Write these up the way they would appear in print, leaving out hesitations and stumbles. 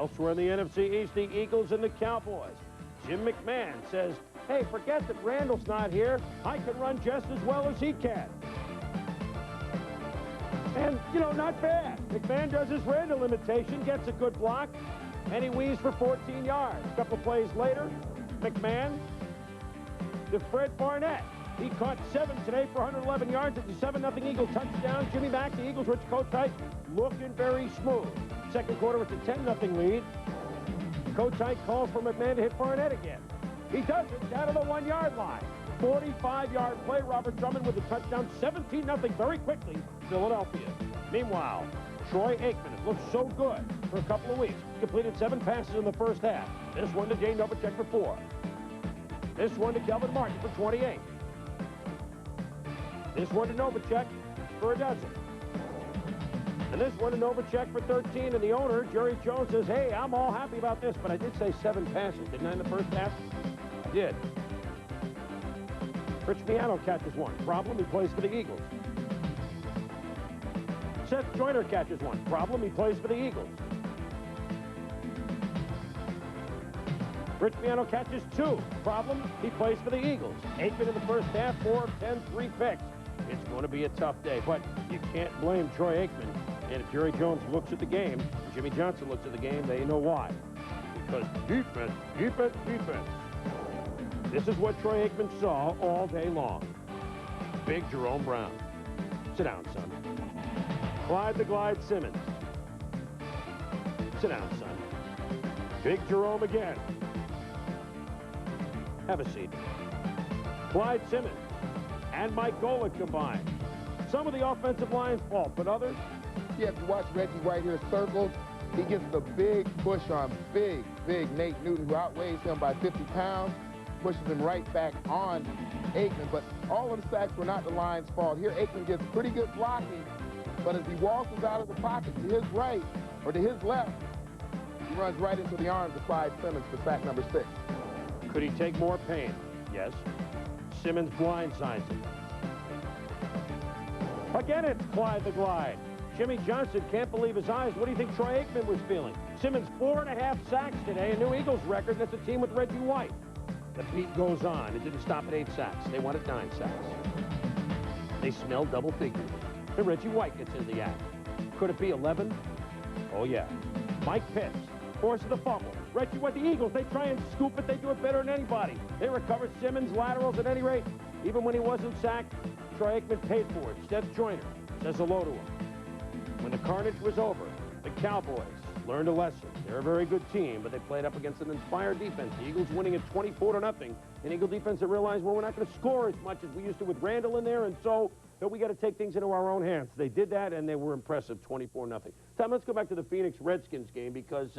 Elsewhere in the NFC East, the Eagles and the Cowboys. Jim McMahon says, hey, forget that Randall's not here. I can run just as well as he can. And, you know, not bad. McMahon does his Randall imitation, gets a good block, and he weaves for 14 yards. A couple plays later, McMahon to Fred Barnett. He caught 7 today for 111 yards. It's a 7-0 Eagle touchdown. Jimmy back, the Eagles, Rich Kotite, looking very smooth. Second quarter, it's a 10-0 lead. Kotite calls for McMahon to hit Barnett again. He does it down to the 1-yard line. 45-yard play. Robert Drummond with a touchdown. 17-0 very quickly, Philadelphia. Meanwhile, Troy Aikman has looked so good for a couple of weeks. Completed 7 passes in the first half. This one to Jay Novacek for 4. This one to Kelvin Martin for 28. This one to Novacek for a dozen. And this one to Novacek for 13. And the owner, Jerry Jones, says, hey, I'm all happy about this, but I did say 7 passes, didn't I, in the first half? I did. Rich Miano catches one. Problem, he plays for the Eagles. Seth Joyner catches one. Problem, he plays for the Eagles. Rich Miano catches 2. Problem, he plays for the Eagles. Aikman in the first half, 4 of 10, 3 picks. It's going to be a tough day, but you can't blame Troy Aikman. And if Jerry Jones looks at the game, Jimmy Johnson looks at the game, they know why. Because defense, defense, defense. This is what Troy Aikman saw all day long. Big Jerome Brown. Sit down, son. Clyde the Glide Simmons. Sit down, son. Big Jerome again. Have a seat. Clyde Simmons and Mike Golick combined. Some of the offensive line's fault, but others? Yeah, if you watch Reggie White here circled, he gets the big push on big Nate Newton, who outweighs him by 50 pounds, pushes him right back on Aikman. But all of the sacks were not the line's fault. Here, Aikman gets pretty good blocking, but as he waltzes out of the pocket to his right, or to his left, he runs right into the arms of Clyde Simmons for sack number 6. Could he take more pain? Yes. Simmons blindsides him. Again, it's Clyde the Glide. Jimmy Johnson can't believe his eyes. What do you think Troy Aikman was feeling? Simmons 4.5 sacks today, a new Eagles record. That's a team with Reggie White. The beat goes on. It didn't stop at 8 sacks. They wanted 9 sacks. They smell double figures. And Reggie White gets in the act. Could it be 11? Oh, yeah. Mike Pitts forces the fumble. Reggie White, the Eagles, they try and scoop it. They do it better than anybody. They recover Simmons' laterals at any rate. Even when he wasn't sacked, Troy Aikman paid for it. Seth Joyner says hello to him. When the carnage was over, the Cowboys learned a lesson. They're a very good team, but they played up against an inspired defense. The Eagles winning at 24-0. An Eagle defense that realized, well, we're not going to score as much as we used to with Randall in there, and so we got to take things into our own hands. They did that, and they were impressive, 24-0. Tom, let's go back to the Phoenix Redskins game because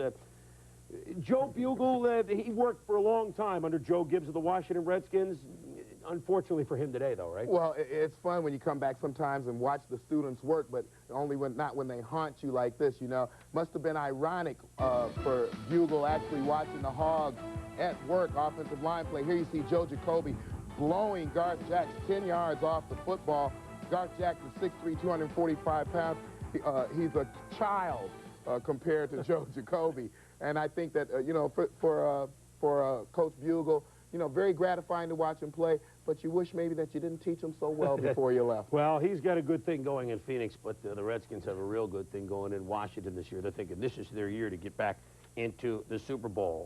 Joe Bugle, he worked for a long time under Joe Gibbs of the Washington Redskins. Unfortunately for him today, though, right? Well, it's fun when you come back sometimes and watch the students work, but only not when they haunt you like this, you know. Must have been ironic for Bugle actually watching the Hogs at work, offensive line play. Here you see Joe Jacoby blowing Garth Jacks 10 yards off the football. Garth Jacks is 6'3", 245 pounds. He's a child compared to Joe Jacoby. And I think that, you know, for Coach Bugle, you know, very gratifying to watch him play, but you wish maybe that you didn't teach him so well before you left. Well, he's got a good thing going in Phoenix, but the Redskins have a real good thing going in Washington this year. They're thinking this is their year to get back into the Super Bowl.